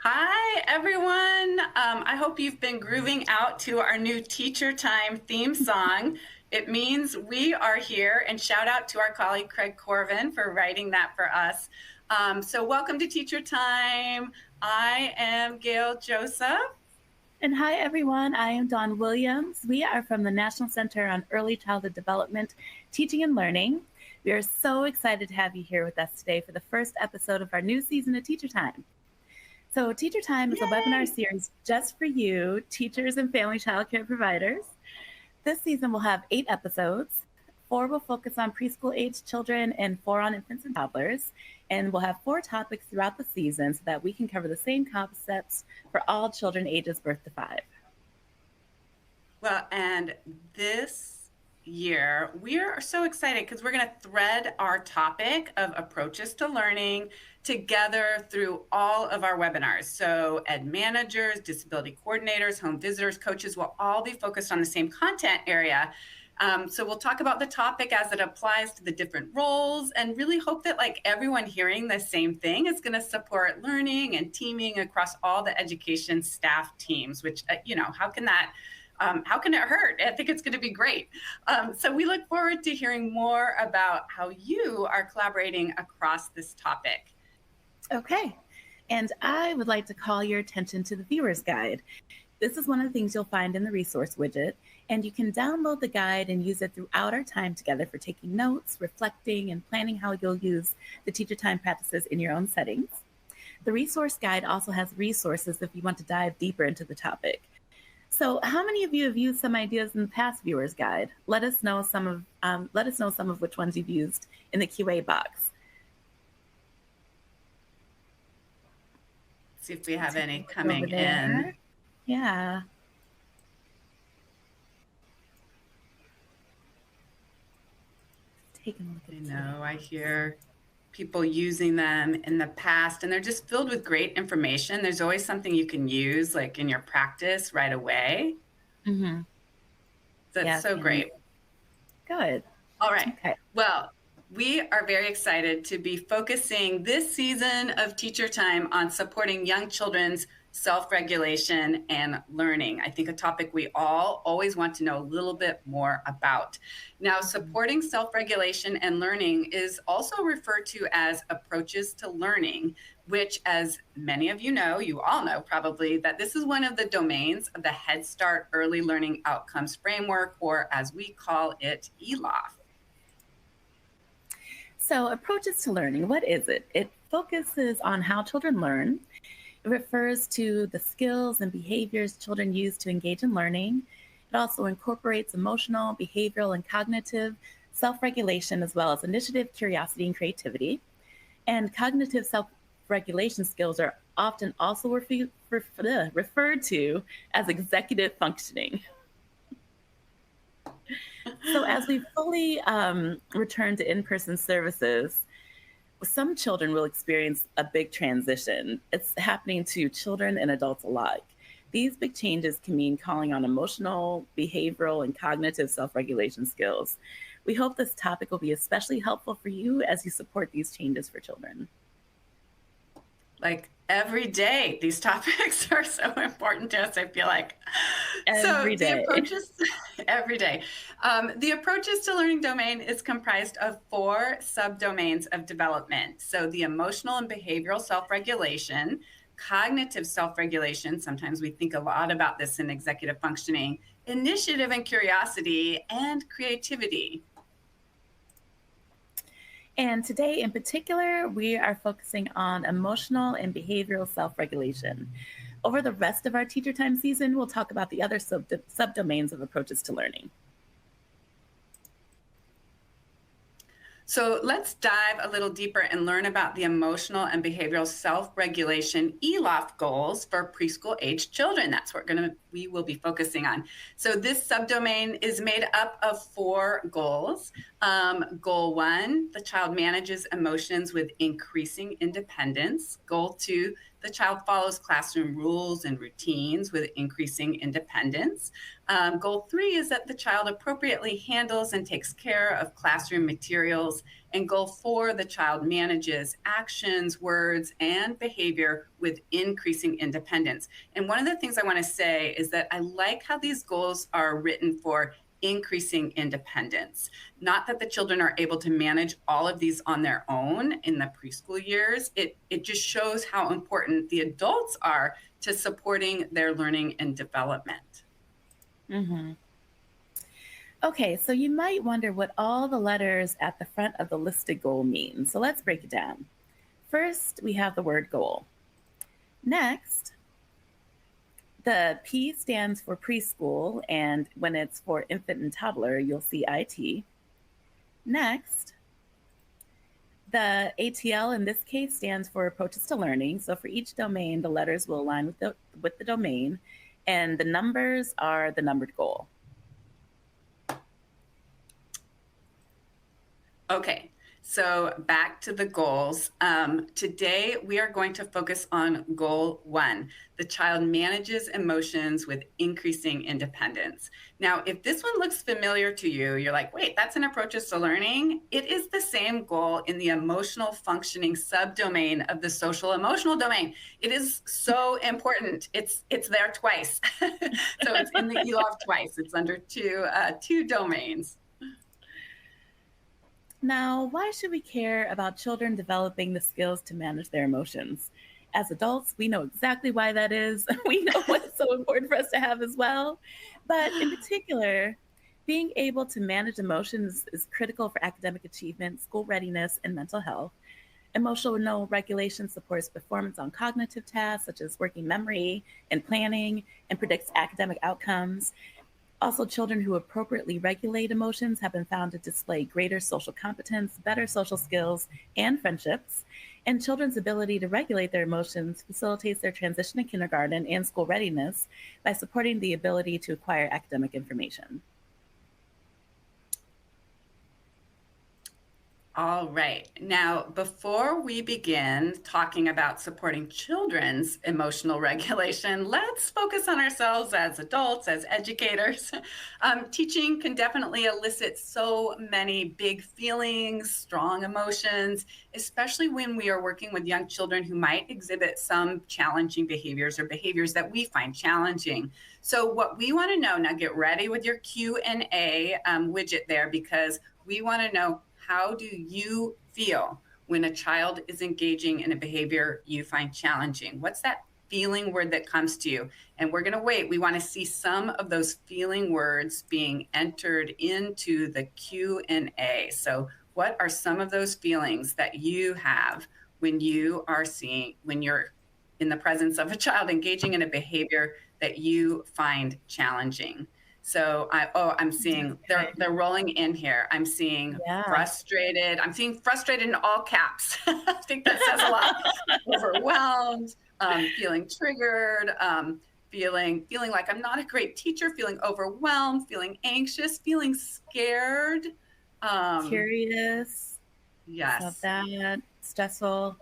Hi, everyone. I hope you've been grooving out to our new Teacher Time theme song. It means we are here, and shout out to our colleague Craig Corvin for writing that for us. So welcome to Teacher Time. I am Gail Joseph. And hi, everyone. I am Dawn Williams. We are from the National Center on Early Childhood Development, Teaching and Learning. We are so excited to have you here with us today for the first episode of our new season of Teacher Time. So, Teacher Time is a webinar series just for you, teachers and family childcare providers. This season will have 8 episodes. 4 will focus on preschool age children and 4 on infants and toddlers. And we'll have 4 topics throughout the season so that we can cover the same concepts for all children ages birth to 5. Well, and this year, we are so excited because we're going to thread our topic of approaches to learning together through all of our webinars. So ed managers, disability coordinators, home visitors, coaches will all be focused on the same content area. So we'll talk about the topic as it applies to the different roles and really hope that like everyone hearing the same thing is going to support learning and teaming across all the education staff teams, which, how can it hurt? I think it's going to be great. So we look forward to hearing more about how you are collaborating across this topic. Okay, and I would like to call your attention to the viewer's guide. This is one of the things you'll find in the resource widget, and you can download the guide and use it throughout our time together for taking notes, reflecting, and planning how you'll use the Teacher Time practices in your own settings. The resource guide also has resources if you want to dive deeper into the topic. So, how many of you have used some ideas in the past viewer's guide? Let us know some of which ones you've used in the QA box. See if we have any coming in. Yeah. Taking a look at I hear people using them in the past, and they're just filled with great information. There's always something you can use, like in your practice right away. Mm-hmm. That's so great. Good. All right. Okay. Well, we are very excited to be focusing this season of Teacher Time on supporting young children's self-regulation and learning. I think a topic we all always want to know a little bit more about. Now, supporting self-regulation and learning is also referred to as approaches to learning, which, as many of you know, you all know probably, that this is one of the domains of the Head Start Early Learning Outcomes Framework, or as we call it, ELOF. So, approaches to learning, what is it? It focuses on how children learn. It refers to the skills and behaviors children use to engage in learning. It also incorporates emotional, behavioral, and cognitive self-regulation, as well as initiative, curiosity, and creativity. And cognitive self-regulation skills are often also referred to as executive functioning. So as we fully return to in-person services, some children will experience a big transition. It's happening to children and adults alike. These big changes can mean calling on emotional, behavioral, and cognitive self-regulation skills. We hope this topic will be especially helpful for you as you support these changes for children. Like every day, these topics are so important to us, I feel like. Every day. The approaches, every day. The approaches to learning domain is comprised of 4 subdomains of development. So the emotional and behavioral self-regulation, cognitive self-regulation, sometimes we think a lot about this in executive functioning, initiative and curiosity, and creativity. And today in particular, we are focusing on emotional and behavioral self-regulation. Over the rest of our Teacher Time season, we'll talk about the other subdomains of approaches to learning. So let's dive a little deeper and learn about the emotional and behavioral self-regulation ELOF goals for preschool age children. That's what we will be focusing on. So this subdomain is made up of 4 goals. Goal 1, the child manages emotions with increasing independence. Goal 2, the child follows classroom rules and routines with increasing independence. Goal 3 is that the child appropriately handles and takes care of classroom materials. And goal 4, the child manages actions, words, and behavior with increasing independence. And one of the things I want to say is that I like how these goals are written for increasing independence. Not that the children are able to manage all of these on their own in the preschool years. It just shows how important the adults are to supporting their learning and development. Mm-hmm. Okay, so you might wonder what all the letters at the front of the listed goal mean. So let's break it down. First, we have the word goal. Next, the P stands for preschool, and when it's for infant and toddler, you'll see IT. Next, the ATL in this case stands for approaches to learning. So for each domain, the letters will align with the domain, and the numbers are the numbered goal. Okay, so back to the goals. Today, we are going to focus on goal 1. The child manages emotions with increasing independence. Now, if this one looks familiar to you, you're like, wait, that's an approaches to learning. It is the same goal in the emotional functioning subdomain of the social emotional domain. It is so important. It's there twice. So it's in the ELOF twice. It's under two domains. Now, why should we care about children developing the skills to manage their emotions? As adults, we know exactly why that is. We know what's so important for us to have as well. But in particular, being able to manage emotions is critical for academic achievement, school readiness, and mental health. Emotional regulation supports performance on cognitive tasks such as working memory and planning, and predicts academic outcomes. Also, children who appropriately regulate emotions have been found to display greater social competence, better social skills, and friendships. And children's ability to regulate their emotions facilitates their transition to kindergarten and school readiness by supporting the ability to acquire academic information. All right. Now, before we begin talking about supporting children's emotional regulation, let's focus on ourselves as adults, as educators. Teaching can definitely elicit so many big feelings, strong emotions, especially when we are working with young children who might exhibit some challenging behaviors or behaviors that we find challenging. So what we want to know, now get ready with your Q&A widget there, because we want to know, how do you feel when a child is engaging in a behavior you find challenging? What's that feeling word that comes to you? And we're going to wait. We want to see some of those feeling words being entered into the Q&A. So what are some of those feelings that you have when you're in the presence of a child engaging in a behavior that you find challenging? So I'm seeing they're rolling in here. I'm seeing frustrated. I'm seeing frustrated in all caps. I think that says a lot. Overwhelmed, feeling triggered, feeling like I'm not a great teacher, feeling overwhelmed, feeling anxious, feeling scared. Curious. Yes. Love that. Stressful.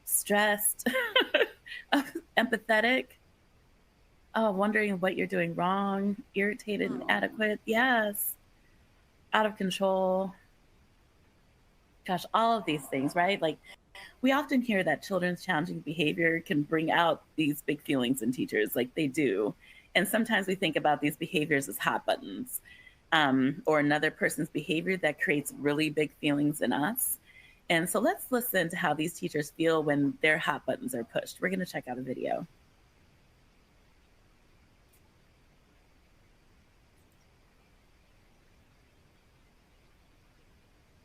Stressed. Empathetic. Oh, wondering what you're doing wrong, irritated, inadequate. Yes. Out of control. Gosh, all of these things, right? Like, we often hear that children's challenging behavior can bring out these big feelings in teachers, like they do. And sometimes we think about these behaviors as hot buttons, or another person's behavior that creates really big feelings in us. And so let's listen to how these teachers feel when their hot buttons are pushed. We're going to check out a video.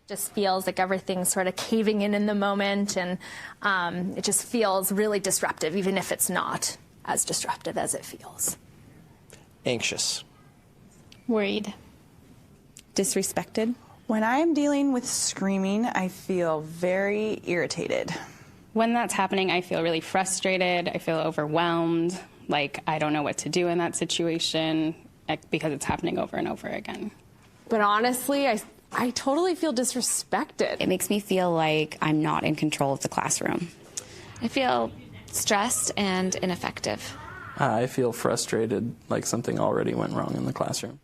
Just feels like everything's sort of caving in the moment, and it just feels really disruptive, even if it's not as disruptive as it feels. Anxious. Worried. Disrespected. When I am dealing with screaming, I feel very irritated. When that's happening, I feel really frustrated. I feel overwhelmed, like I don't know what to do in that situation because it's happening over and over again. But honestly, I totally feel disrespected. It makes me feel like I'm not in control of the classroom. I feel stressed and ineffective. I feel frustrated, like something already went wrong in the classroom.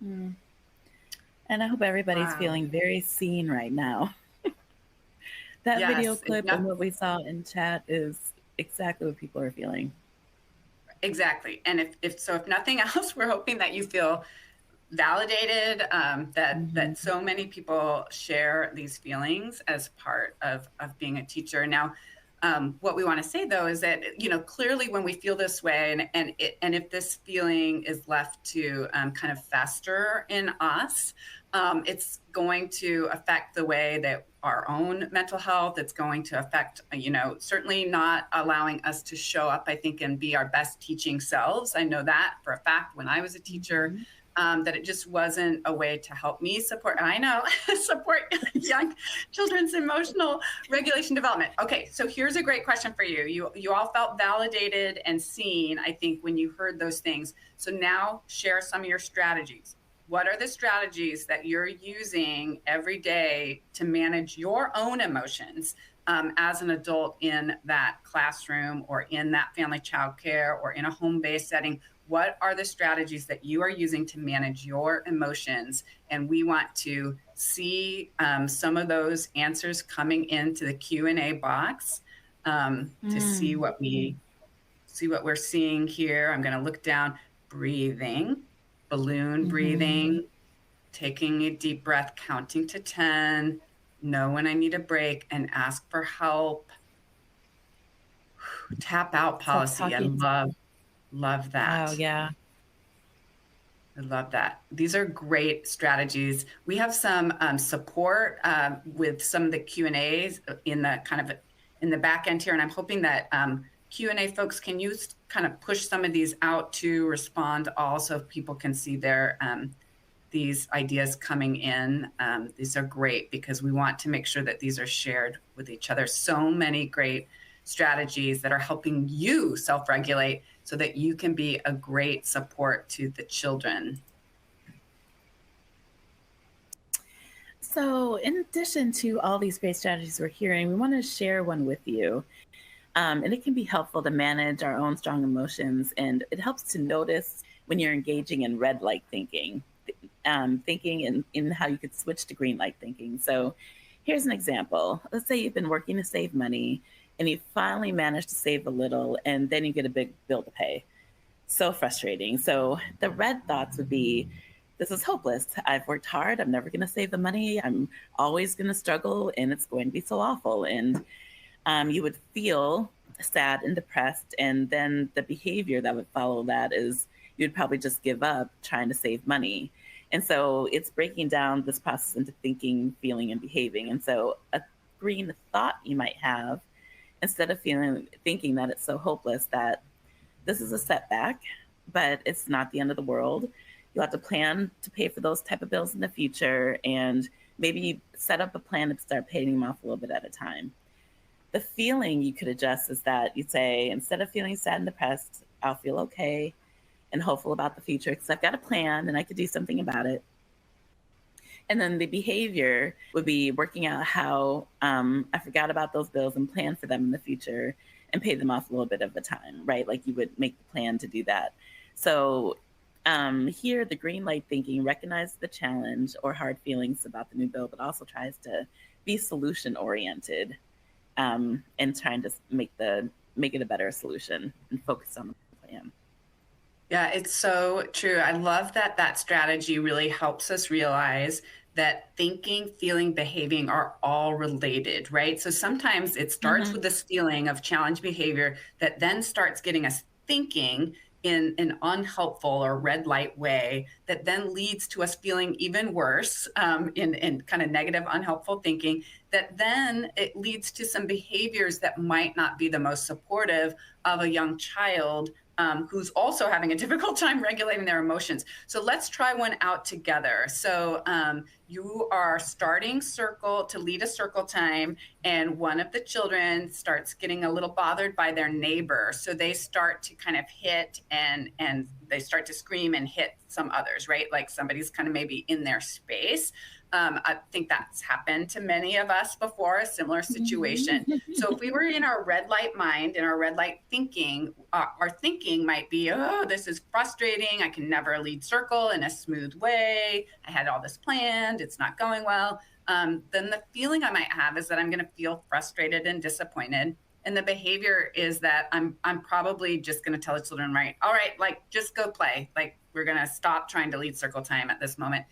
And I hope everybody's feeling very seen right now. That Yes, video clip and what we saw in chat is exactly what people are feeling. Exactly. And if nothing else, we're hoping that you feel validated, that so many people share these feelings as part of being a teacher. Now, what we want to say though is that, you know, clearly when we feel this way and if this feeling is left to kind of fester in us, it's going to affect the way that our own mental health. It's going to affect, you know, certainly not allowing us to show up, I think, and be our best teaching selves. I know that for a fact when I was a teacher, that it just wasn't a way to help me support young children's emotional regulation development. Okay, so here's a great question for you. You all felt validated and seen, I think, when you heard those things. So now share some of your strategies. What are the strategies that you're using every day to manage your own emotions as an adult in that classroom or in that family childcare or in a home-based setting? What are the strategies that you are using to manage your emotions? And we want to see some of those answers coming into the Q&A box to see what we're seeing here. I'm going to look down. Breathing. Balloon breathing, taking a deep breath, counting to 10, know when I need a break, and ask for help. Tap out policy. I love that. Oh, yeah. I love that. These are great strategies. We have some support with some of the Q&As in the back end here, and I'm hoping that Q&A folks, can you kind of push some of these out to respond all so people can see their these ideas coming in. These are great because we want to make sure that these are shared with each other. So many great strategies that are helping you self-regulate so that you can be a great support to the children. So in addition to all these great strategies we're hearing, we want to share one with you. And it can be helpful to manage our own strong emotions, and it helps to notice when you're engaging in red light thinking, thinking in how you could switch to green light thinking. So here's an example. Let's say you've been working to save money and you finally managed to save a little, and then you get a big bill to pay. So frustrating. So the red thoughts would be, this is hopeless. I've worked hard. I'm never going to save the money. I'm always going to struggle, and it's going to be so awful. And you would feel sad and depressed. And then the behavior that would follow that is you'd probably just give up trying to save money. And so it's breaking down this process into thinking, feeling, and behaving. And so a green thought you might have, instead of thinking that it's so hopeless that this is a setback, but it's not the end of the world. You'll have to plan to pay for those type of bills in the future, and maybe set up a plan to start paying them off a little bit at a time. The feeling you could adjust is that you'd say, instead of feeling sad and depressed, I'll feel okay and hopeful about the future because I've got a plan and I could do something about it. And then the behavior would be working out how I forgot about those bills and plan for them in the future and pay them off a little bit of a time, right? Like you would make the plan to do that. So here, the green light thinking recognizes the challenge or hard feelings about the new bill, but also tries to be solution oriented and trying to make it a better solution and focus on the plan. Yeah, it's so true. I love that strategy really helps us realize that thinking, feeling, behaving are all related, right? So sometimes it starts with this feeling of challenge behavior that then starts getting us thinking in an unhelpful or red light way that then leads to us feeling even worse in kind of negative, unhelpful thinking, that then it leads to some behaviors that might not be the most supportive of a young child who's also having a difficult time regulating their emotions. So let's try one out together. So you are starting to lead a circle time, and one of the children starts getting a little bothered by their neighbor. So they start to kind of hit and they start to scream and hit some others, right? Like somebody's kind of maybe in their space. I think that's happened to many of us before, a similar situation. So if we were in our red light mind, in our red light thinking, our thinking might be, oh, this is frustrating. I can never lead circle in a smooth way. I had all this planned. It's not going well. Then the feeling I might have is that I'm going to feel frustrated and disappointed. And the behavior is that I'm probably just going to tell the children, right, all right, like just go play. Like we're going to stop trying to lead circle time at this moment.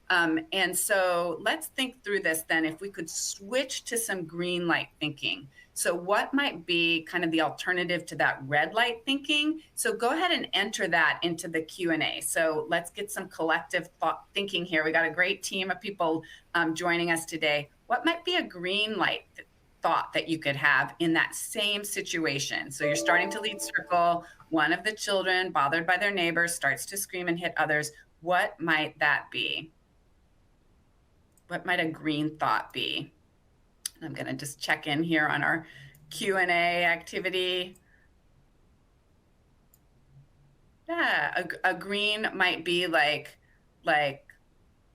And so let's think through this then, if we could switch to some green light thinking. So what might be kind of the alternative to that red light thinking? So go ahead and enter that into the Q&A. So let's get some collective thought thinking here. We got a great team of people joining us today. What might be a green light thought that you could have in that same situation? So you're starting to lead circle. One of the children, bothered by their neighbors, starts to scream and hit others. What might that be? What might a green thought be? I'm going to just check in here on our Q&A activity. Yeah, a green might be like,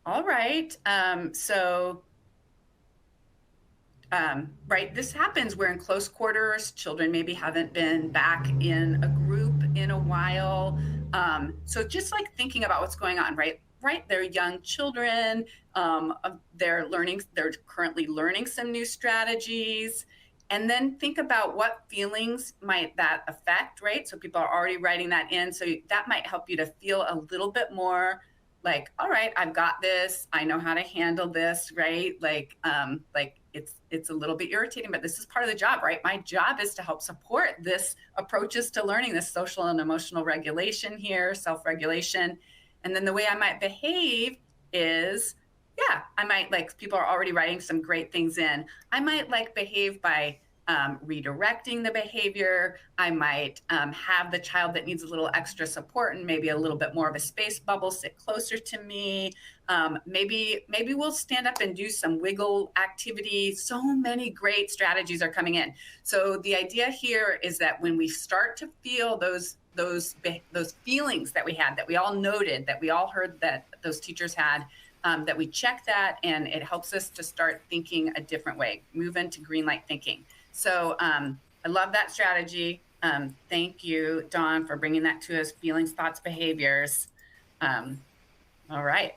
all right, right, this happens. We're in close quarters. Children maybe haven't been back in a group in a while. So just like thinking about what's going on, right? They're young children. They're currently learning some new strategies. And then think about what feelings might that affect, right? So people are already writing that in. So that might help you to feel a little bit more like, all right, I've got this. I know how to handle this, right? Like it's a little bit irritating, but this is part of the job, right? My job is to help support this approaches to learning, this social and emotional regulation here, self-regulation. And then the way I might behave is, yeah, I might people are already writing some great things in. I might behave by redirecting the behavior. I might have the child that needs a little extra support and maybe a little bit more of a space bubble sit closer to me. Maybe we'll stand up and do some wiggle activity. So many great strategies are coming in. So the idea here is that when we start to feel those feelings that we had, that we all noted, that we all heard that those teachers had, that we check that, and it helps us to start thinking a different way, move into green light thinking. So I love that strategy. Thank you, Dawn, for bringing that to us, feelings, thoughts, behaviors. All right.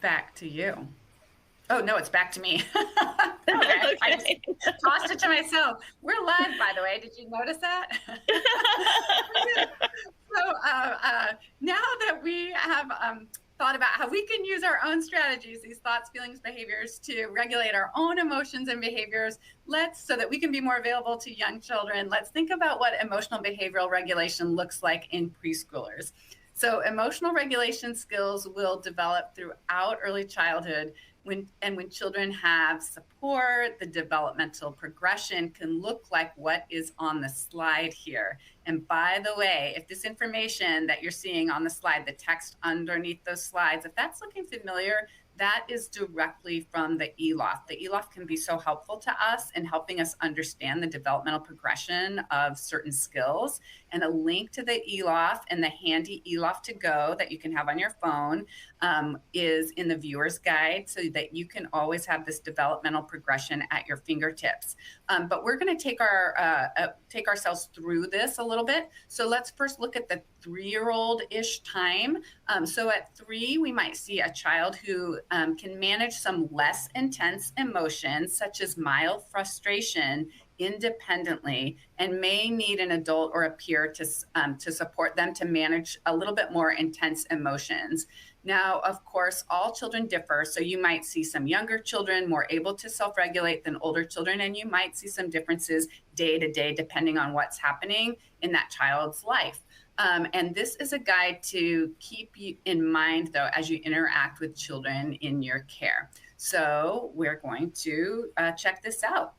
Back to you. Oh, no, it's back to me. Okay. I just tossed it to myself. We're live, by the way. Did you notice that? So now that we have thought about how we can use our own strategies, these thoughts, feelings, behaviors, to regulate our own emotions and behaviors, so that we can be more available to young children, let's think about what emotional behavioral regulation looks like in preschoolers. So emotional regulation skills will develop throughout early childhood. When children have support, the developmental progression can look like what is on the slide here. And by the way, if this information that you're seeing on the slide, the text underneath those slides, if that's looking familiar, that is directly from the ELOF. The ELOF can be so helpful to us in helping us understand the developmental progression of certain skills. And a link to the ELOF and the handy ELOF to go that you can have on your phone is in the viewer's guide, so that you can always have this developmental progression at your fingertips. But we're going to take ourselves through this a little bit. So let's first look at the 3-year-old-ish time. So at 3, we might see a child who can manage some less intense emotions, such as mild frustration, independently, and may need an adult or a peer to support them to manage a little bit more intense emotions. Now, of course, all children differ. So you might see some younger children more able to self-regulate than older children, and you might see some differences day to day depending on what's happening in that child's life. And this is a guide to keep you in mind, though, as you interact with children in your care. So we're going to check this out.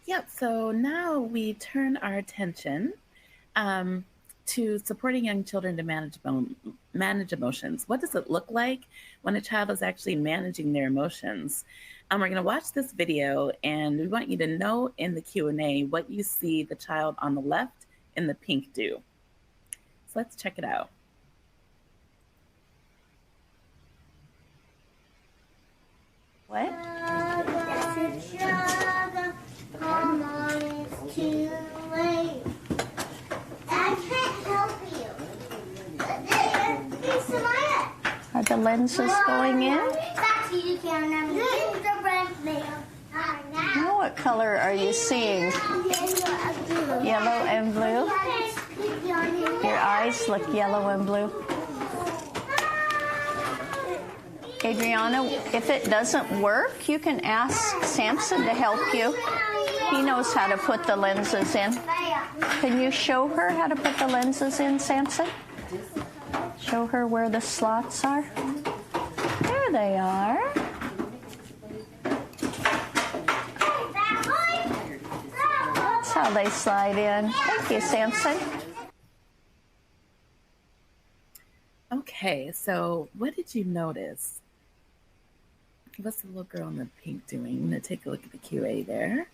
Yep, so now we turn our attention to supporting young children to manage emotions. What does it look like when a child is actually managing their emotions? We're going to watch this video, and we want you to know in the Q&A what you see the child on the left in the pink do. So let's check it out. What? Come on, it's too late. I can't help you. Are the lenses going in? Now what color are you seeing? Yellow and blue? Your eyes look yellow and blue. Adriana, if it doesn't work, you can ask Samson to help you. He knows how to put the lenses in. Can you show her how to put the lenses in, Samson? Show her where the slots are. There they are. That's how they slide in. Thank you, Samson. Okay, so what did you notice? What's the little girl in the pink doing? I'm going to take a look at the QA there.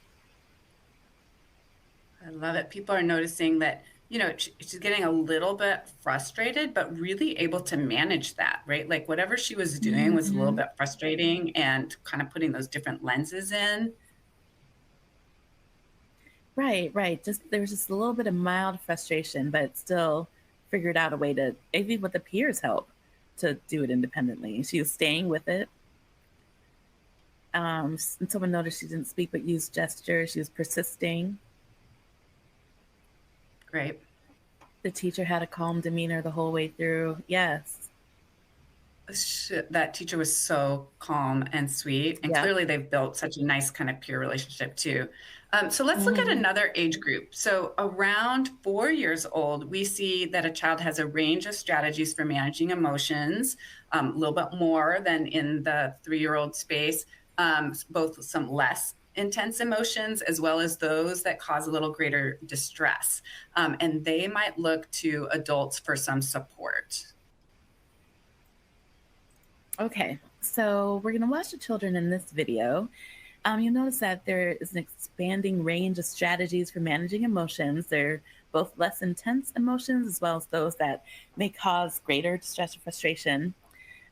I love it. People are noticing that, you know, she's getting a little bit frustrated, but really able to manage that, right? Like whatever she was doing was a little bit frustrating, and kind of putting those different lenses in. Right. There was just a little bit of mild frustration, but still figured out a way to, maybe with the peers' help, to do it independently. She was staying with it. And someone noticed she didn't speak but used gestures. She was persisting. Great. The teacher had a calm demeanor the whole way through. Yes. That teacher was so calm and sweet. And clearly they've built such a nice kind of peer relationship too. So let's look at another age group. So around 4 years old, we see that a child has a range of strategies for managing emotions, a little bit more than in the 3-year-old space, both some less intense emotions as well as those that cause a little greater distress. And they might look to adults for some support. Okay, so we're going to watch the children in this video. You'll notice that there is an expanding range of strategies for managing emotions. They're both less intense emotions as well as those that may cause greater distress or frustration.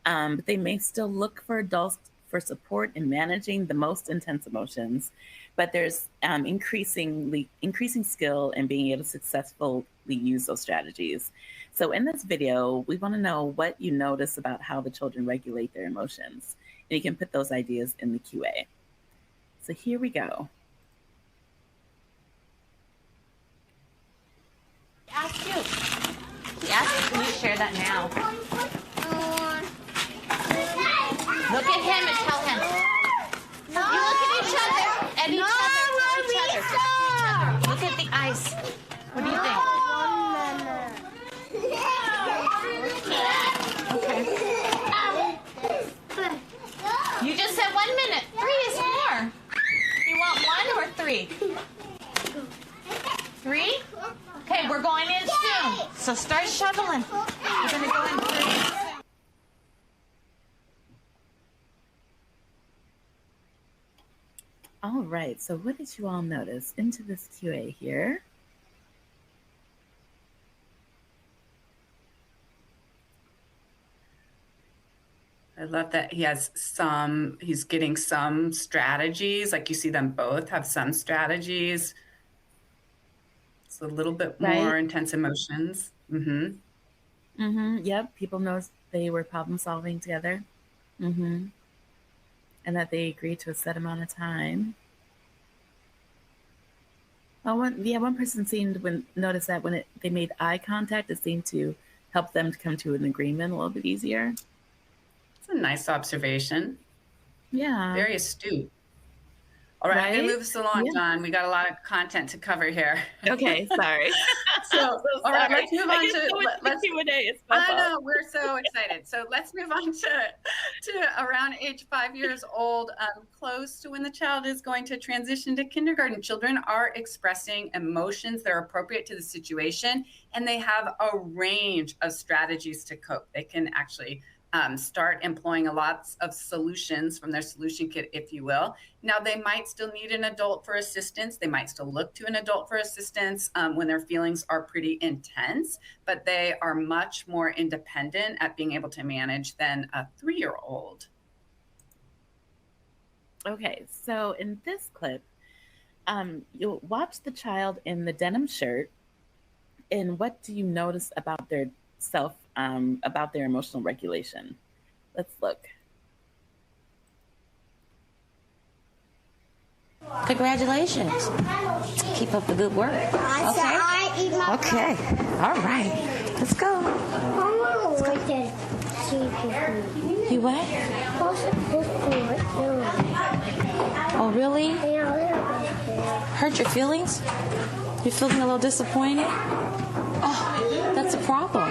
But they may still look for adults for support in managing the most intense emotions. But there's increasing skill in being able to successfully use those strategies. So in this video, we want to know what you notice about how the children regulate their emotions. And you can put those ideas in the QA. So here we go. Ask you. He asked, can you share that now? Look at him and tell him. You look at each other and each other. Look at the eyes. What do you think? Okay. You just said 1 minute. 3 is more. You want 1 or 3? 3? Okay, we're going in soon. So start shoveling. We're going to go in 3. All right, so what did you all notice into this QA here? I love that he's getting some strategies. Like you see them both have some strategies. It's a little bit more intense emotions. Yep, people know they were problem solving together. And that they agreed to a set amount of time. One person seemed to notice that when they made eye contact, it seemed to help them to come to an agreement a little bit easier. It's a nice observation. Yeah. Very astute. All right, I'm Right? gonna move this along, Yeah. John. We got a lot of content to cover here. Okay, sorry. So, all right, let's move on to let's. Q&A. It's my I fault. know, we're so excited. So let's move on to around age 5 years old, close to when the child is going to transition to kindergarten. Children are expressing emotions that are appropriate to the situation, and they have a range of strategies to cope. They can actually start employing a lot of solutions from their solution kit, if you will. Now, they might still need an adult for assistance. They might still look to an adult for assistance when their feelings are pretty intense, but they are much more independent at being able to manage than a 3-year-old. Okay, so in this clip, you'll watch the child in the denim shirt, and what do you notice about their about their emotional regulation? Let's look. Congratulations. Keep up the good work. Okay? Okay. All right. Let's go. Let's go. You what? Oh, really? Hurt your feelings? You're feeling a little disappointed? Oh, that's a problem.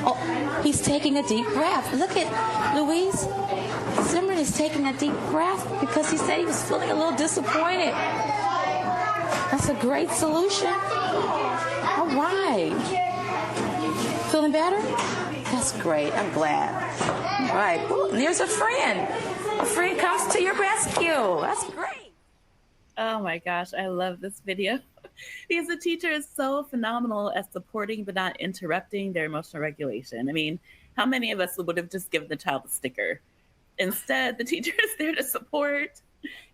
Oh, he's taking a deep breath. Look at Louise. Simran is taking a deep breath because he said he was feeling a little disappointed. That's a great solution. All right. Feeling better? That's great. I'm glad. All right. Ooh, and there's a friend. A friend comes to your rescue. That's great. Oh my gosh, I love this video because the teacher is so phenomenal at supporting but not interrupting their emotional regulation. I mean, how many of us would have just given the child a sticker? Instead, the teacher is there to support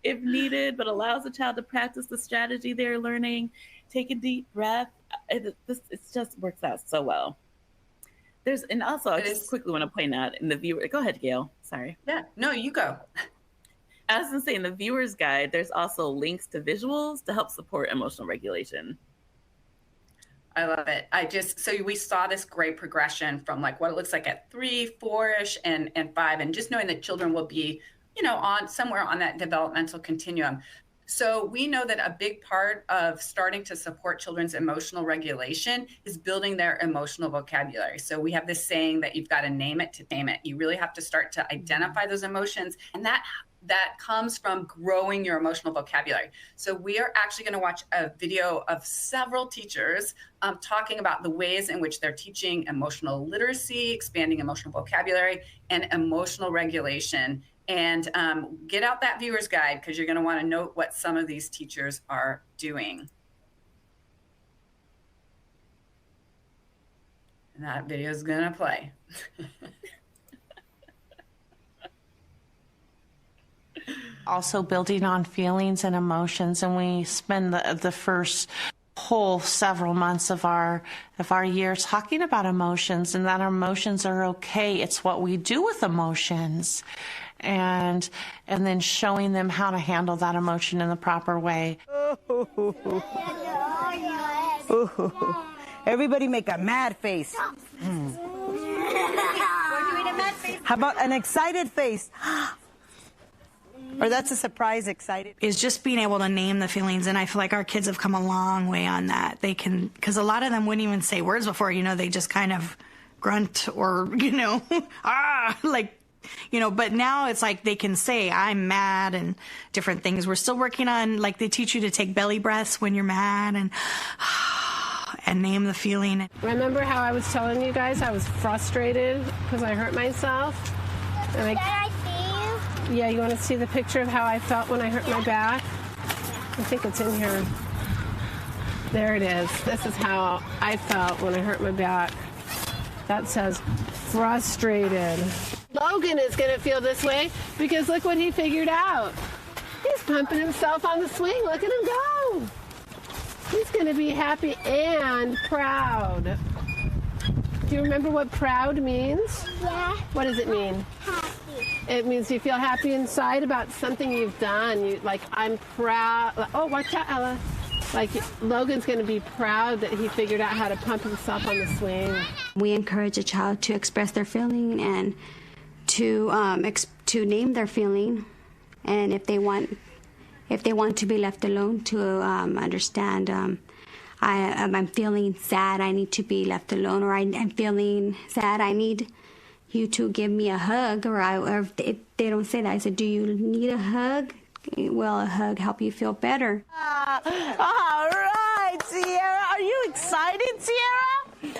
if needed, but allows the child to practice the strategy they're learning, take a deep breath. It just works out so well. And also, I just quickly want to point out in the viewer, go ahead, Gail. Sorry. Yeah, no, you go. I was going to say, in the viewer's guide, there's also links to visuals to help support emotional regulation. I love it. So we saw this great progression from like what it looks like at 3, 4-ish and 5, and just knowing that children will be, on somewhere on that developmental continuum. So we know that a big part of starting to support children's emotional regulation is building their emotional vocabulary. So we have this saying that you've got to name it to tame it. You really have to start to identify those emotions, and that comes from growing your emotional vocabulary. So we are actually going to watch a video of several teachers talking about the ways in which they're teaching emotional literacy, expanding emotional vocabulary, and emotional regulation. And get out that viewer's guide because you're going to want to note what some of these teachers are doing. And that video is going to play. Also building on feelings and emotions, and we spend the first whole several months of our year talking about emotions, and that our emotions are okay. It's what we do with emotions, and then showing them how to handle that emotion in the proper way. Everybody make a mad face. How about an excited face? Or that's a surprise excited. Is just being able to name the feelings, and I feel like our kids have come a long way on that. They can, because a lot of them wouldn't even say words before, they just kind of grunt or, but now it's like they can say, I'm mad, and different things. We're still working on, like, they teach you to take belly breaths when you're mad and name the feeling. Remember how I was telling you guys I was frustrated because I hurt myself? And yeah, you want to see the picture of how I felt when I hurt my back? I think it's in here. There it is. This is how I felt when I hurt my back. That says frustrated. Logan is going to feel this way because look what he figured out. He's pumping himself on the swing. Look at him go. He's going to be happy and proud. Do you remember what proud means? Yeah. What does it mean? Happy. It means you feel happy inside about something you've done. I'm proud. Oh, watch out, Ella. Like, Logan's going to be proud that he figured out how to pump himself on the swing. We encourage a child to express their feeling and to name their feeling. And if if they want to be left alone, to understand I'm feeling sad, I need to be left alone, or I'm feeling sad, I need you to give me a hug, or if they don't say that, I said, do you need a hug? Will a hug help you feel better? All right, Sierra. Are you excited, Sierra?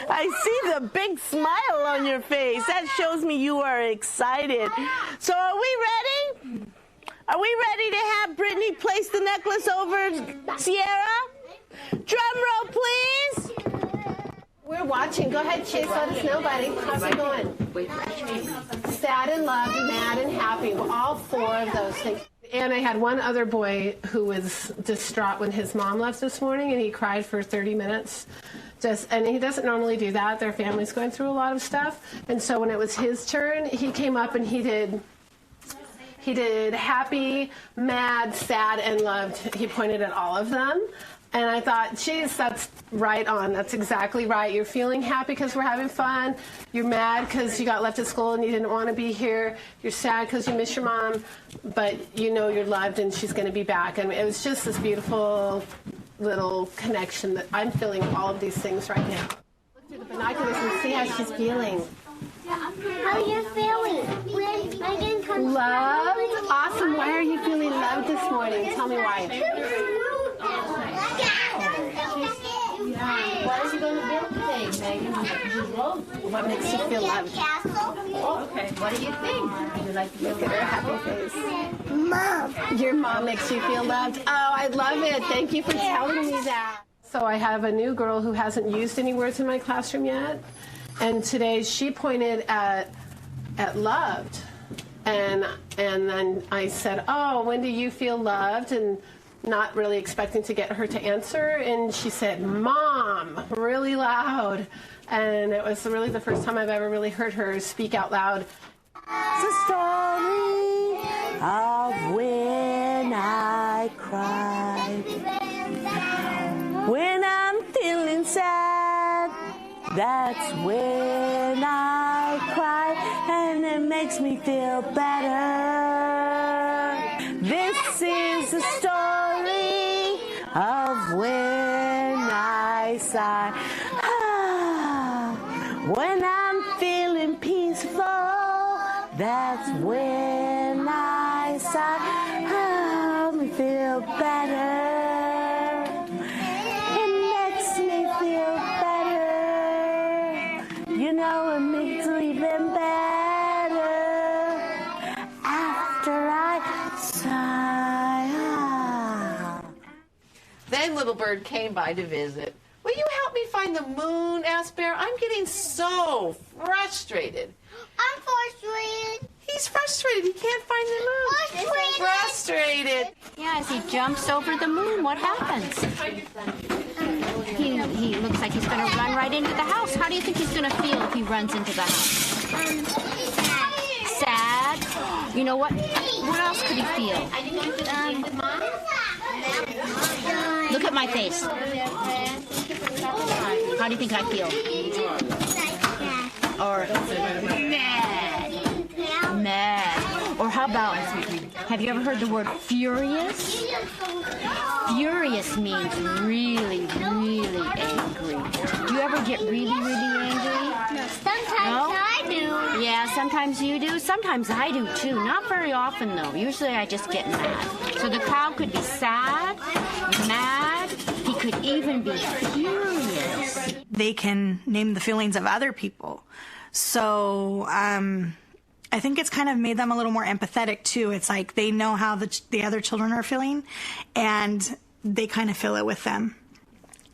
I see the big smile on your face. That shows me you are excited. So are we ready? Are we ready to have Brittany place the necklace over Sierra? Drum roll, please. We're watching. Go ahead, Chase. Let us know, buddy. How's it going? Sad and loved, mad and happy. All four of those things. And I had one other boy who was distraught when his mom left this morning, and he cried for 30 minutes. And he doesn't normally do that. Their family's going through a lot of stuff. And so when it was his turn, he came up and he did happy, mad, sad, and loved. He pointed at all of them. And I thought, geez, that's right on. That's exactly right. You're feeling happy because we're having fun. You're mad because you got left at school and you didn't want to be here. You're sad because you miss your mom, but you know you're loved and she's going to be back. And it was just this beautiful little connection that I'm feeling all of these things right now. Look through the binoculars and see how she's feeling. How are you feeling? Loved? Awesome. Why are you feeling loved this morning? Tell me why. What are you going to build today, Megan? What makes you feel loved? Okay. What do you think? You like to Look at her happy face. Mom. Your mom makes you feel loved? Oh, I love it. Thank you for telling me that. So I have a new girl who hasn't used any words in my classroom yet. And today she pointed at loved. And then I said, oh, when do you feel loved? And not really expecting to get her to answer, and she said, Mom, really loud. And it was really the first time I've ever really heard her speak out loud. It's a story of when I cried. When I'm feeling sad, that's when I cry, and it makes me feel better. This is a story of when I sigh. When I'm feeling peaceful, that's when I sigh. Help me feel better. It makes me feel better. You know, it makes me even better after I sigh. Then Little Bird came by to visit. Will you help me find the moon, asked Bear? I'm getting so frustrated. I'm frustrated. He's frustrated. He can't find the moon. Frustrated. Yeah, as he jumps over the moon, what happens? He looks like he's going to run right into the house. How do you think he's going to feel if he runs into the house? Sad. You know what? What else could he feel? Look at my face. How do you think I feel? Or mad. Mad. Or how about, have you ever heard the word furious? Furious means really, really angry. Do you ever get really, really angry? Sometimes I do. Yeah, sometimes you do. Sometimes I do too. Not very often though. Usually I just get mad. So the cow could be sad, mad. He could even be furious. They can name the feelings of other people. So I think it's kind of made them a little more empathetic too. It's like they know how the other children are feeling, and they kind of feel it with them.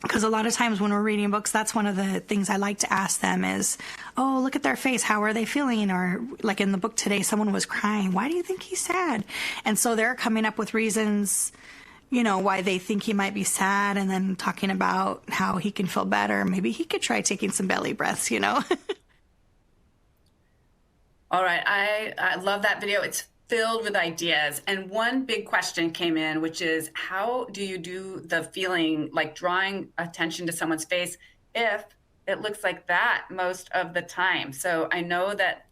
Because a lot of times when we're reading books, that's one of the things I like to ask them is, oh, look at their face. How are they feeling? Or like in the book today, someone was crying. Why do you think he's sad? And so they're coming up with reasons, you know, why they think he might be sad, and then talking about how he can feel better. Maybe he could try taking some belly breaths, you know? All right. I love that video. It's filled with ideas. And one big question came in, which is, how do you do the feeling, like drawing attention to someone's face, if it looks like that most of the time. So I know that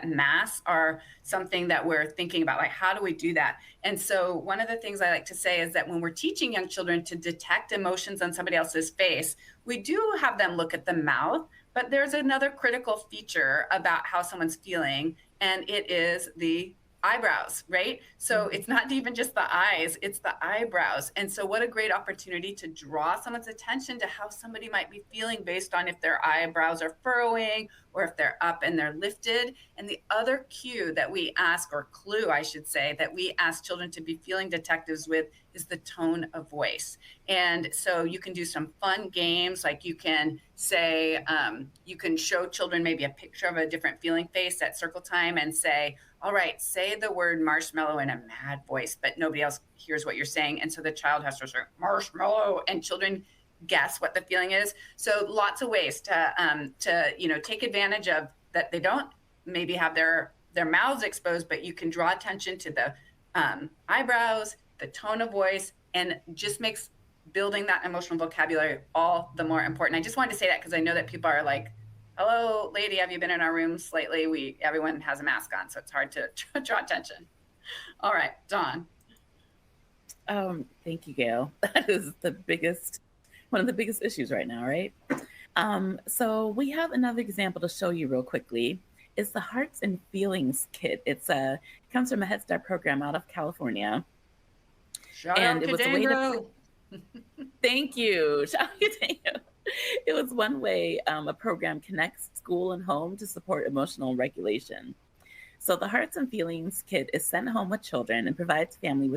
masks are something that we're thinking about, like, how do we do that? And so one of the things I like to say is that when we're teaching young children to detect emotions on somebody else's face, we do have them look at the mouth, but there's another critical feature about how someone's feeling, and it is the eyebrows, right? So it's not even just the eyes, it's the eyebrows. And so what a great opportunity to draw someone's attention to how somebody might be feeling based on if their eyebrows are furrowing or if they're up and they're lifted. And the other cue that we ask, or clue, I should say, that we ask children to be feeling detectives with is the tone of voice. And so you can do some fun games, like you can say, you can show children maybe a picture of a different feeling face at circle time and say, all right, say the word marshmallow in a mad voice, but nobody else hears what you're saying. And so the child has to say marshmallow, and children guess what the feeling is. So lots of ways to take advantage of that. They don't maybe have their mouths exposed, but you can draw attention to the eyebrows, the tone of voice, and just makes building that emotional vocabulary all the more important. I just wanted to say that because I know that people are like, hello, lady, have you been in our rooms lately? Everyone has a mask on, so it's hard to draw attention. All right, Dawn. Thank you, Gail. That is one of the biggest issues right now, right? So we have another example to show you real quickly. It's the Hearts and Feelings Kit. It comes from a Head Start program out of California. Shout out to Dangro. Thank you. Shout out to Dangro. It was one way a program connects school and home to support emotional regulation. So the Hearts and Feelings Kit is sent home with children and provides families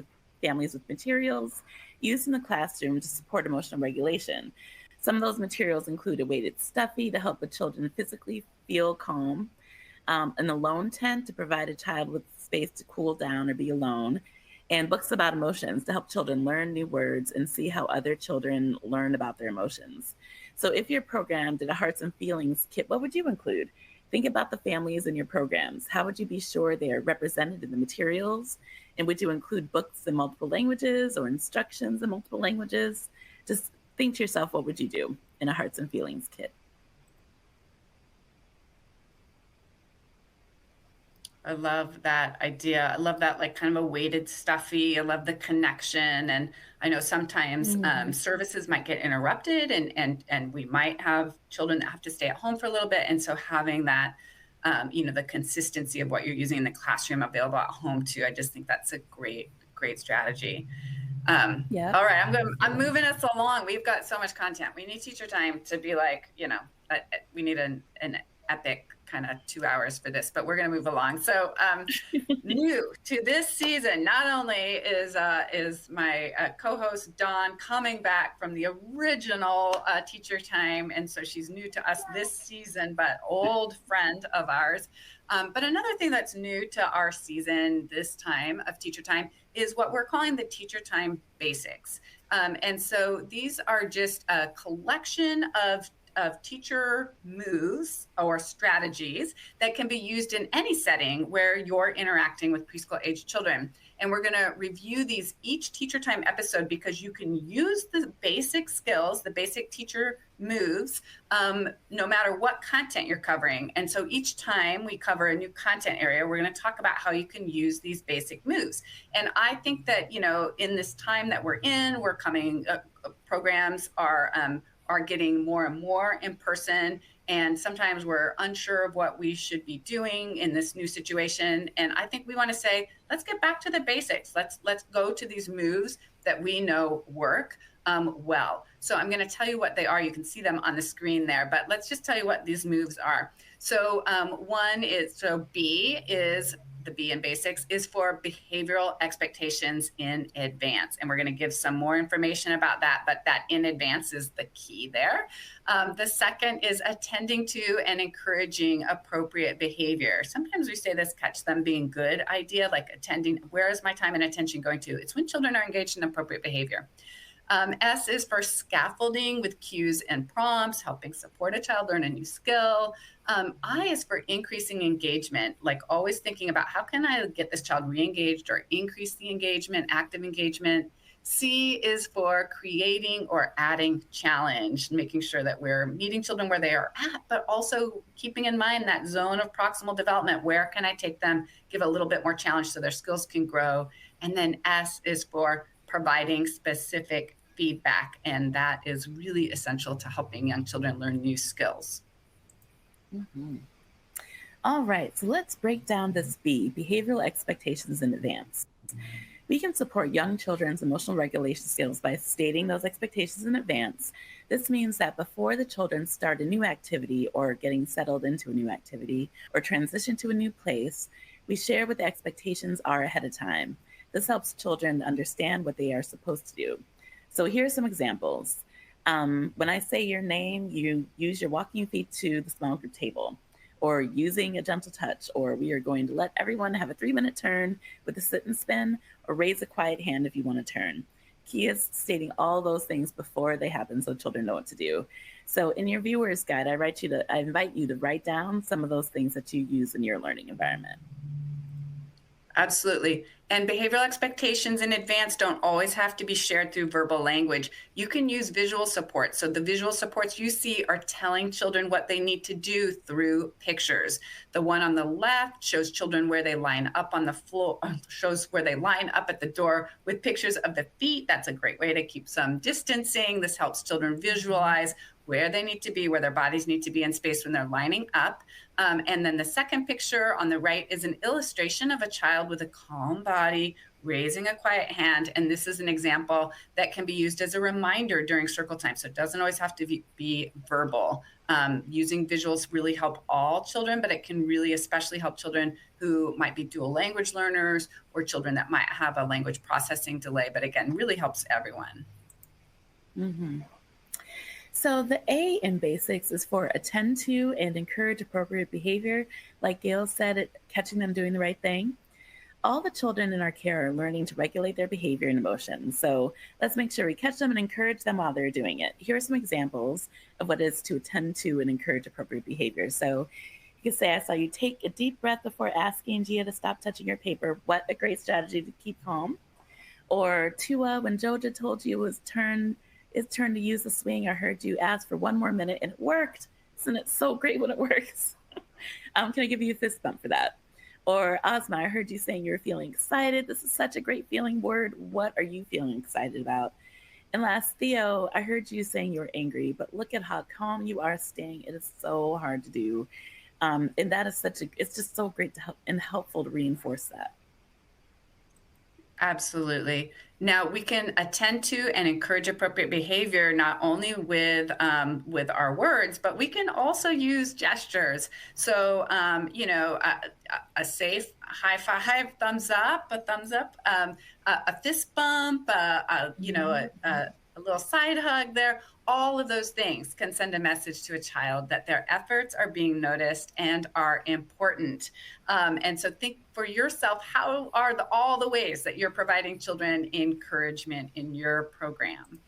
with materials used in the classroom to support emotional regulation. Some of those materials include a weighted stuffy to help the children physically feel calm, an alone tent to provide a child with space to cool down or be alone, and books about emotions to help children learn new words and see how other children learn about their emotions. So if your program did a Hearts and Feelings Kit, what would you include? Think about the families in your programs. How would you be sure they are represented in the materials? And would you include books in multiple languages or instructions in multiple languages? Just think to yourself, what would you do in a Hearts and Feelings Kit? I love that idea. I love that, like, kind of a weighted stuffy. I love the connection. And I know sometimes services might get interrupted and we might have children that have to stay at home for a little bit. And so having that, the consistency of what you're using in the classroom available at home too, I just think that's a great strategy. Yeah. All right, I'm moving us along. We've got so much content. We need teacher time to be like, we need an epic kind of 2 hours for this, but we're going to move along. So new to this season, not only is my co-host Dawn coming back from the original teacher time, and so she's new to us this season, but old friend of ours. But another thing that's new to our season this time of teacher time is what we're calling the teacher time basics. And so these are just a collection of teacher moves or strategies that can be used in any setting where you're interacting with preschool age children. And we're going to review these each teacher time episode because you can use the basic skills, the basic teacher moves, no matter what content you're covering. And so each time we cover a new content area, we're going to talk about how you can use these basic moves. And I think that, in this time that we're in, we're coming, programs are getting more and more in person. And sometimes we're unsure of what we should be doing in this new situation. And I think we want to say, let's get back to the basics. Let's go to these moves that we know work well. So I'm going to tell you what they are. You can see them on the screen there, but let's just tell you what these moves are. So the B in basics is for behavioral expectations in advance. And we're going to give some more information about that, but that in advance is the key there. The second is attending to and encouraging appropriate behavior. Sometimes we say this catch them being good idea, like attending, where is my time and attention going to? It's when children are engaged in appropriate behavior. S is for scaffolding with cues and prompts, helping support a child learn a new skill. I is for increasing engagement, like always thinking about how can I get this child re-engaged or increase the engagement, active engagement. C is for creating or adding challenge, making sure that we're meeting children where they are at, but also keeping in mind that zone of proximal development. Where can I take them, give a little bit more challenge so their skills can grow? And then S is for providing specific feedback. And that is really essential to helping young children learn new skills. Mm-hmm. All right, so let's break down this B, behavioral expectations in advance. We can support young children's emotional regulation skills by stating those expectations in advance. This means that before the children start a new activity or getting settled into a new activity or transition to a new place, we share what the expectations are ahead of time. This helps children understand what they are supposed to do. So here are some examples. When I say your name, you use your walking feet to the small group table, or using a gentle touch, or we are going to let everyone have a 3-minute turn with a sit and spin, or raise a quiet hand if you want to turn. Key is stating all those things before they happen so children know what to do. So in your viewer's guide, I invite you to write down some of those things that you use in your learning environment. Absolutely. And behavioral expectations in advance don't always have to be shared through verbal language. You can use visual support. So the visual supports you see are telling children what they need to do through pictures. The one on the left shows children where they line up on the floor, shows where they line up at the door with pictures of the feet. That's a great way to keep some distancing. This helps children visualize where they need to be, where their bodies need to be in space when they're lining up. And then the second picture on the right is an illustration of a child with a calm body raising a quiet hand. And this is an example that can be used as a reminder during circle time. So it doesn't always have to be verbal. Using visuals really help all children, but it can really especially help children who might be dual language learners or children that might have a language processing delay, but again, really helps everyone. Mm-hmm. So the A in basics is for attend to and encourage appropriate behavior. Like Gail said, catching them doing the right thing. All the children in our care are learning to regulate their behavior and emotions. So let's make sure we catch them and encourage them while they're doing it. Here are some examples of what it is to attend to and encourage appropriate behavior. So you can say, I saw you take a deep breath before asking Gia to stop touching your paper. What a great strategy to keep calm. Or Tua, when Joja told you it's turn to use the swing, I heard you ask for 1 more minute and it worked. Isn't it so great when it works? Can I give you a fist bump for that? Or Ozma, I heard you saying you're feeling excited. This is such a great feeling word. What are you feeling excited about? And last, Theo, I heard you saying you were angry, but look at how calm you are staying. It is so hard to do. And that is it's just so great to help and helpful to reinforce that. Absolutely. Now we can attend to and encourage appropriate behavior not only with our words, but we can also use gestures. So a safe high five, thumbs up, a fist bump, a little side hug there. All of those things can send a message to a child that their efforts are being noticed and are important. And so think for yourself, how are all the ways that you're providing children encouragement in your program?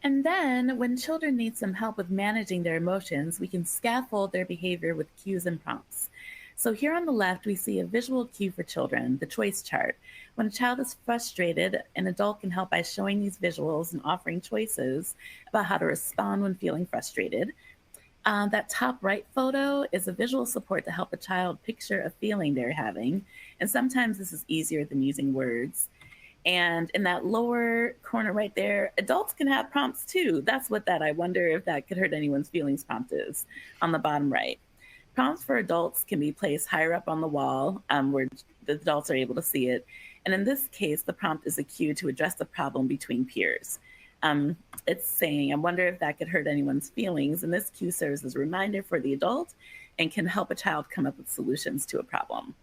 And then when children need some help with managing their emotions, we can scaffold their behavior with cues and prompts. So here on the left, we see a visual cue for children, the choice chart. When a child is frustrated, an adult can help by showing these visuals and offering choices about how to respond when feeling frustrated. That top right photo is a visual support to help a child picture a feeling they're having. And sometimes this is easier than using words. And in that lower corner right there, adults can have prompts too. That's what I wonder if that could hurt anyone's feelings prompt is on the bottom right. Prompts for adults can be placed higher up on the wall where the adults are able to see it. And in this case, the prompt is a cue to address the problem between peers. It's saying, I wonder if that could hurt anyone's feelings. And this cue serves as a reminder for the adult and can help a child come up with solutions to a problem.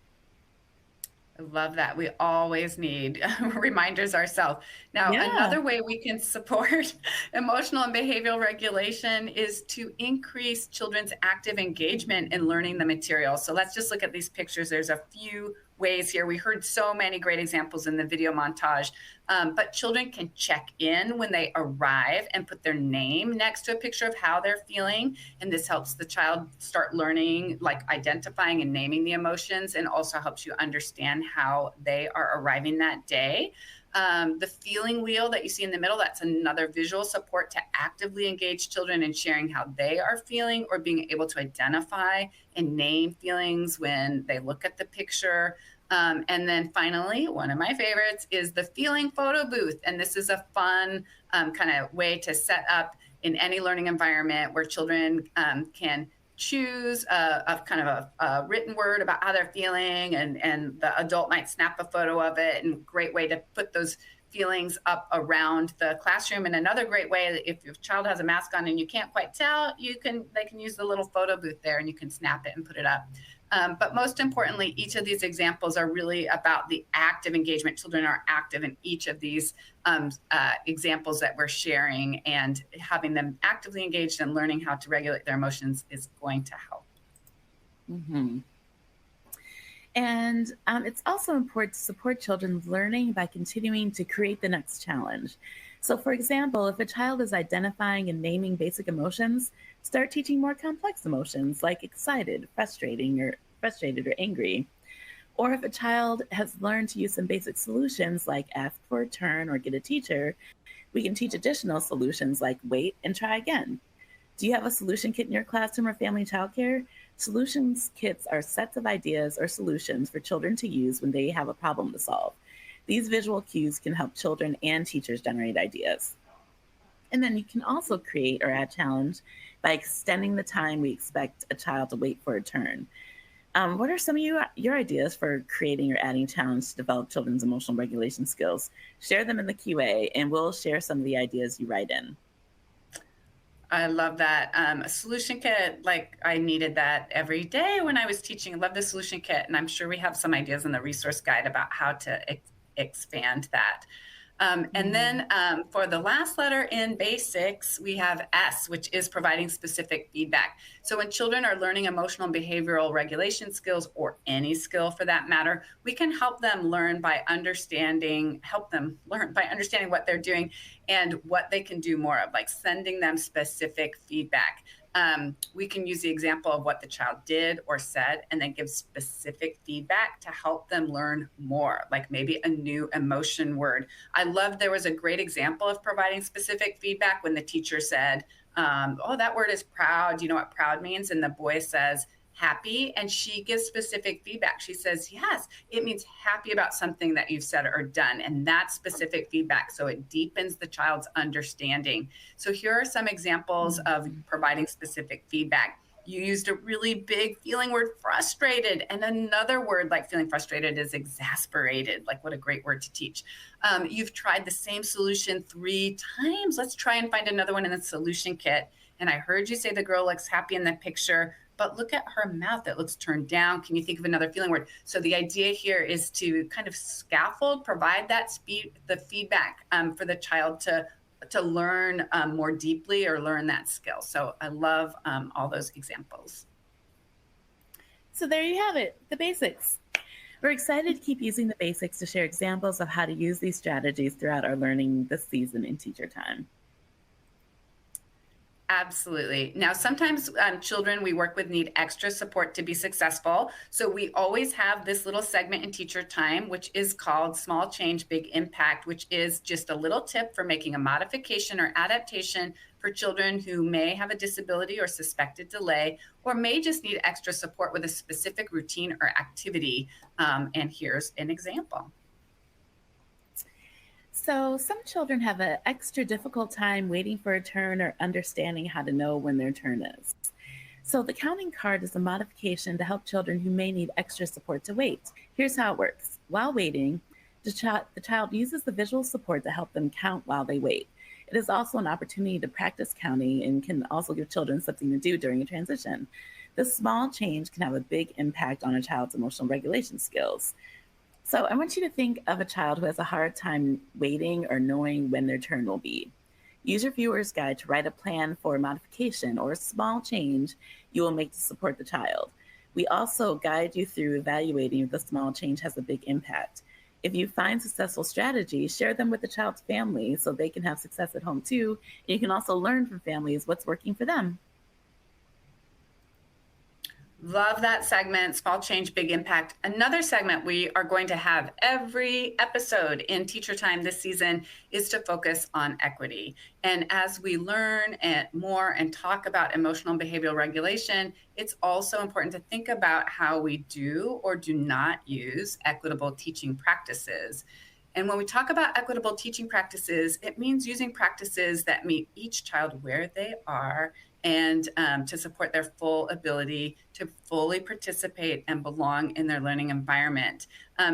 I love that. We always need reminders ourselves. Now, another way we can support emotional and behavioral regulation is to increase children's active engagement in learning the material. So let's just look at these pictures. There's a few ways here. We heard so many great examples in the video montage, but children can check in when they arrive and put their name next to a picture of how they're feeling. And this helps the child start learning, like identifying and naming the emotions, and also helps you understand how they are arriving that day. The feeling wheel that you see in the middle, that's another visual support to actively engage children in sharing how they are feeling or being able to identify and name feelings when they look at the picture. And then finally, one of my favorites is the feeling photo booth. And this is a fun kind of way to set up in any learning environment where children can choose a kind of a written word about how they're feeling, and the adult might snap a photo of it, and great way to put those feelings up around the classroom. And another great way, if your child has a mask on and you can't quite tell, they can use the little photo booth there, and you can snap it and put it up. But most importantly, each of these examples are really about the active engagement. Children are active in each of these examples that we're sharing, and having them actively engaged and learning how to regulate their emotions is going to help. Mm-hmm. And it's also important to support children's learning by continuing to create the next challenge. So for example, if a child is identifying and naming basic emotions, start teaching more complex emotions like excited, frustrated, or angry. Or if a child has learned to use some basic solutions like ask for a turn or get a teacher, we can teach additional solutions like wait and try again. Do you have a solution kit in your classroom or family childcare? Solutions kits are sets of ideas or solutions for children to use when they have a problem to solve. These visual cues can help children and teachers generate ideas. And then you can also create or add challenge by extending the time we expect a child to wait for a turn. What are some of your ideas for creating or adding challenge to develop children's emotional regulation skills? Share them in the QA, and we'll share some of the ideas you write in. I love that. A solution kit, like I needed that every day when I was teaching. I love the solution kit, and I'm sure we have some ideas in the resource guide about how to expand that. And then for the last letter in basics, we have S, which is providing specific feedback. So when children are learning emotional and behavioral regulation skills, or any skill for that matter, we can help them learn by understanding what they're doing and what they can do more of, like sending them specific feedback. We can use the example of what the child did or said, and then give specific feedback to help them learn more, like maybe a new emotion word. I loved there was a great example of providing specific feedback when the teacher said, oh, that word is proud. Do you know what proud means? And the boy says, happy, and she gives specific feedback. She says, yes, it means happy about something that you've said or done, and that's specific feedback. So it deepens the child's understanding. So here are some examples of providing specific feedback. You used a really big feeling word, frustrated, and another word like feeling frustrated is exasperated. Like, what a great word to teach. You've tried the same solution 3 times. Let's try and find another one in the solution kit. And I heard you say the girl looks happy in the picture, but look at her mouth, it looks turned down. Can you think of another feeling word? So the idea here is to kind of scaffold, provide that the feedback for the child to learn more deeply or learn that skill. So I love all those examples. So there you have it, the basics. We're excited to keep using the basics to share examples of how to use these strategies throughout our learning this season in Teacher Time. Absolutely. Now, sometimes children we work with need extra support to be successful. So we always have this little segment in Teacher Time, which is called Small Change, Big Impact, which is just a little tip for making a modification or adaptation for children who may have a disability or suspected delay, or may just need extra support with a specific routine or activity. And here's an example. So some children have an extra difficult time waiting for a turn or understanding how to know when their turn is. So the counting card is a modification to help children who may need extra support to wait. Here's how it works. While waiting, the child uses the visual support to help them count while they wait. It is also an opportunity to practice counting and can also give children something to do during a transition. This small change can have a big impact on a child's emotional regulation skills. So I want you to think of a child who has a hard time waiting or knowing when their turn will be. Use your viewer's guide to write a plan for a modification or a small change you will make to support the child. We also guide you through evaluating if the small change has a big impact. If you find successful strategies, share them with the child's family so they can have success at home too. And you can also learn from families what's working for them. Love that segment, Small Change, Big Impact. Another segment we are going to have every episode in Teacher Time this season is to focus on equity. And as we learn more and talk about emotional and behavioral regulation, it's also important to think about how we do or do not use equitable teaching practices. And when we talk about equitable teaching practices, it means using practices that meet each child where they are and to support their full ability to fully participate and belong in their learning environment.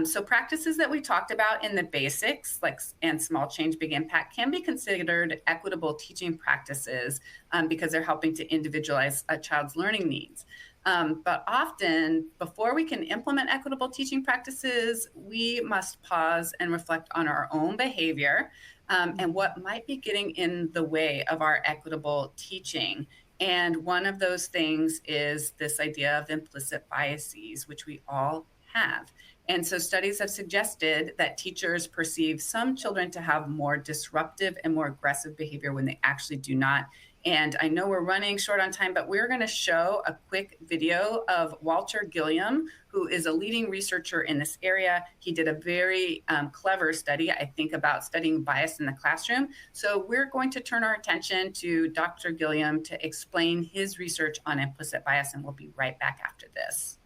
So practices that we talked about in the basics, and Small Change, Big Impact, can be considered equitable teaching practices because they're helping to individualize a child's learning needs. But often, before we can implement equitable teaching practices, we must pause and reflect on our own behavior and what might be getting in the way of our equitable teaching. And one of those things is this idea of implicit biases, which we all have. And so studies have suggested that teachers perceive some children to have more disruptive and more aggressive behavior when they actually do not. And I know we're running short on time, but we're going to show a quick video of Walter Gilliam, who is a leading researcher in this area. He did a very clever study, I think, about studying bias in the classroom. So we're going to turn our attention to Dr. Gilliam to explain his research on implicit bias, and we'll be right back after this.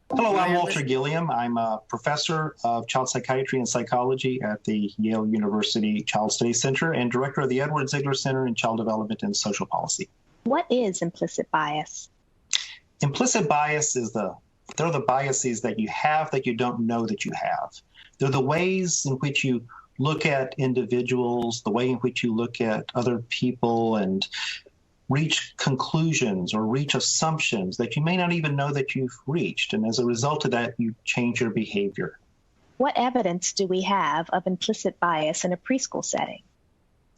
Hello, I'm Walter Gilliam. I'm a professor of child psychiatry and psychology at the Yale University Child Studies Center and director of the Edward Ziegler Center in Child Development and Social Policy. What is implicit bias? Implicit bias they're the biases that you have that you don't know that you have. They're the ways in which you look at individuals, the way in which you look at other people and reach conclusions or reach assumptions that you may not even know that you've reached. And as a result of that, you change your behavior. What evidence do we have of implicit bias in a preschool setting?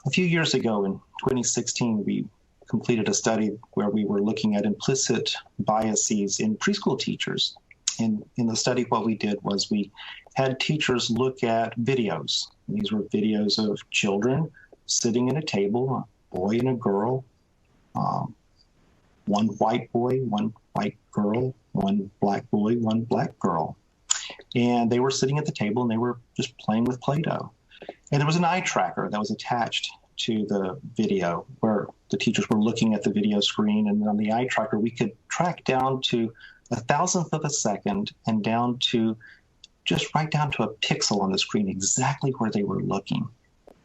A few years ago in 2016, we completed a study where we were looking at implicit biases in preschool teachers. And in the study, what we did was we had teachers look at videos. These were videos of children sitting at a table, a boy and a girl, one white boy, one white girl, one black boy, one black girl. And they were sitting at the table and they were just playing with Play-Doh. And there was an eye tracker that was attached to the video where the teachers were looking at the video screen. And on the eye tracker, we could track down to 1,000th of a second and just right down to a pixel on the screen, exactly where they were looking.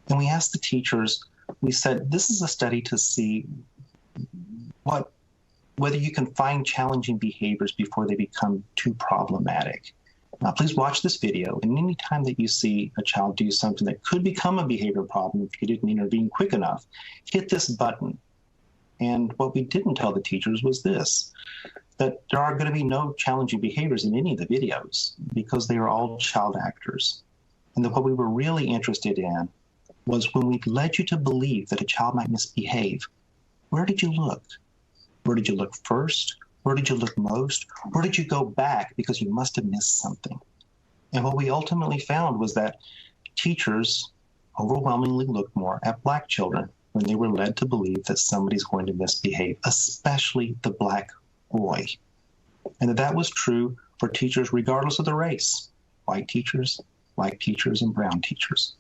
And we asked the teachers, we said, this is a study to see whether you can find challenging behaviors before they become too problematic. Now, please watch this video, and any time that you see a child do something that could become a behavior problem if you didn't intervene quick enough, hit this button. And what we didn't tell the teachers was this, that there are going to be no challenging behaviors in any of the videos because they are all child actors. And that what we were really interested in was when we led you to believe that a child might misbehave, where did you look? Where did you look first? Where did you look most? Where did you go back because you must have missed something? And what we ultimately found was that teachers overwhelmingly looked more at black children when they were led to believe that somebody's going to misbehave, especially the black boy. And that was true for teachers regardless of the race, white teachers, black teachers, and brown teachers.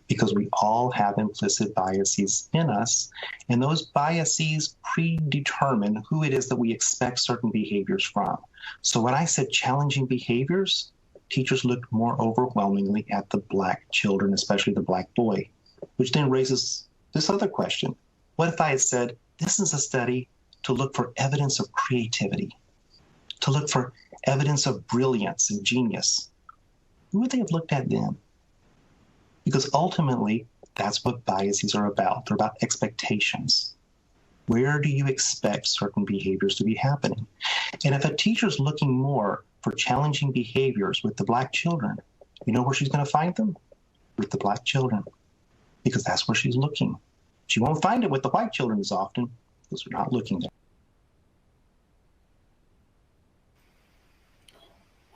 Because we all have implicit biases in us, and those biases predetermine who it is that we expect certain behaviors from. So when I said challenging behaviors, teachers looked more overwhelmingly at the black children, especially the black boy, which then raises this other question. What if I had said, this is a study to look for evidence of creativity, to look for evidence of brilliance and genius? Who would they have looked at then? Because ultimately, that's what biases are about. They're about expectations. Where do you expect certain behaviors to be happening? And if a teacher's looking more for challenging behaviors with the black children, you know where she's going to find them? With the black children. because that's where she's looking. She won't find it with the white children as often because they're not looking there.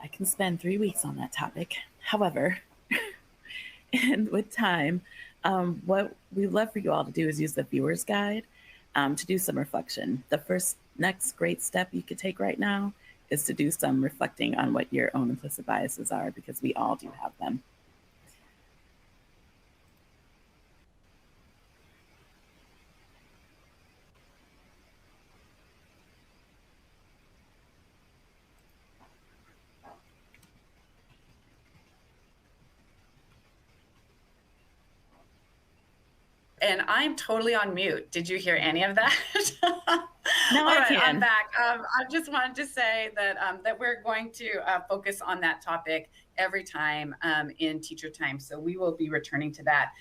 I can spend 3 weeks on that topic. However, and with time, what we'd love for you all to do is use the viewer's guide to do some reflection. The next great step you could take right now is to do some reflecting on what your own implicit biases are, because we all do have them. And I'm totally on mute. Did you hear any of that? No, I can. I'm back. I just wanted to say that that we're going to focus on that topic every time in teacher time. So we will be returning to that.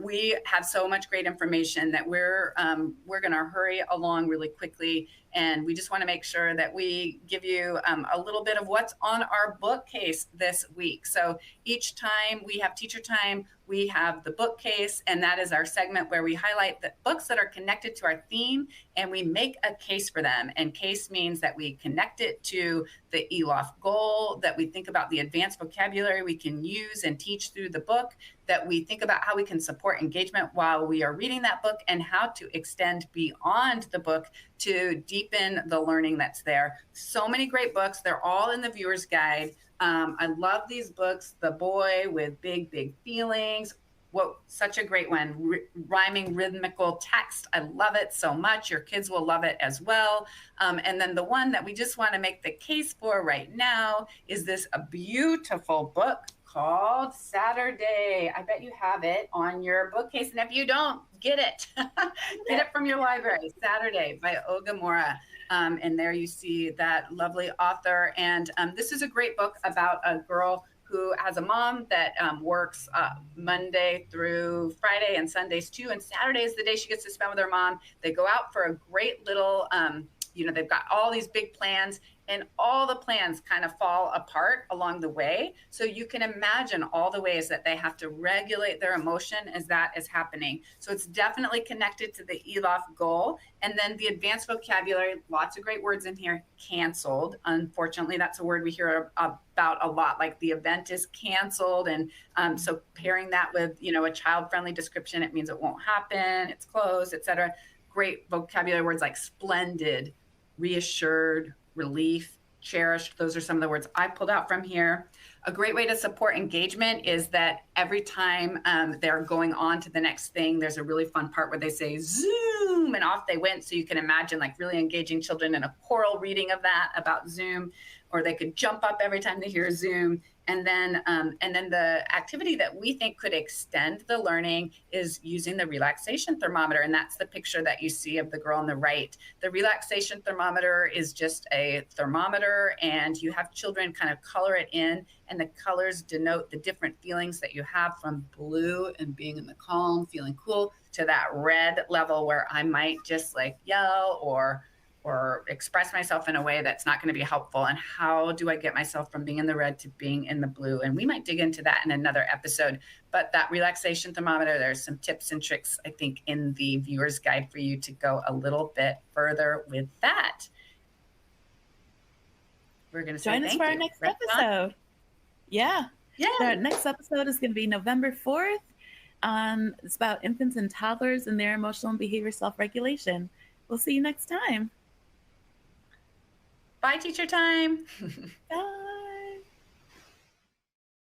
We have so much great information that we're going to hurry along really quickly. And we just want to make sure that we give you a little bit of what's on our bookcase this week. So each time we have teacher time, we have the bookcase, and that is our segment where we highlight the books that are connected to our theme and we make a case for them. And case means that we connect it to the ELOF goal, that we think about the advanced vocabulary we can use and teach through the book, that we think about how we can support engagement while we are reading that book, and how to extend beyond the book to deepen the learning that's there. So many great books. They're all in the viewer's guide. I love these books. The Boy with Big, Big Feelings. Whoa, such a great one. Rhyming rhythmical text. I love it so much. Your kids will love it as well. And then the one that we just want to make the case for right now is a beautiful book called Saturday. I bet you have it on your bookcase. And if you don't, get it. Get it from your library. Saturday by Ogamura. And there you see that lovely author. And this is a great book about a girl who has a mom that works Monday through Friday and Sundays too. And Saturday is the day she gets to spend with her mom. They go out for a great little, they've got all these big plans, and all the plans kind of fall apart along the way. So you can imagine all the ways that they have to regulate their emotion as that is happening. So it's definitely connected to the ELOF goal. And then the advanced vocabulary, lots of great words in here. Canceled. Unfortunately, that's a word we hear about a lot, like the event is canceled. And so pairing that with, a child-friendly description, it means it won't happen, it's closed, etc. Great vocabulary words like splendid, reassured, relief, cherished. Those are some of the words I pulled out from here. A great way to support engagement is that every time they're going on to the next thing, there's a really fun part where they say Zoom, and off they went. So you can imagine like really engaging children in a choral reading of that about Zoom, or they could jump up every time they hear Zoom. And then the activity that we think could extend the learning is using the relaxation thermometer. And that's the picture that you see of the girl on the right. The relaxation thermometer is just a thermometer, and you have children kind of color it in, and the colors denote the different feelings that you have, from blue and being in the calm, feeling cool, to that red level where I might just like yell or express myself in a way that's not going to be helpful. And how do I get myself from being in the red to being in the blue? And we might dig into that in another episode. But that relaxation thermometer, there's some tips and tricks, I think, in the viewer's guide for you to go a little bit further with that. We're going to say join us for our next episode. Yeah. So our next episode is going to be November 4th. It's about infants and toddlers and their emotional and behavior self-regulation. We'll see you next time. Bye, teacher time. Bye.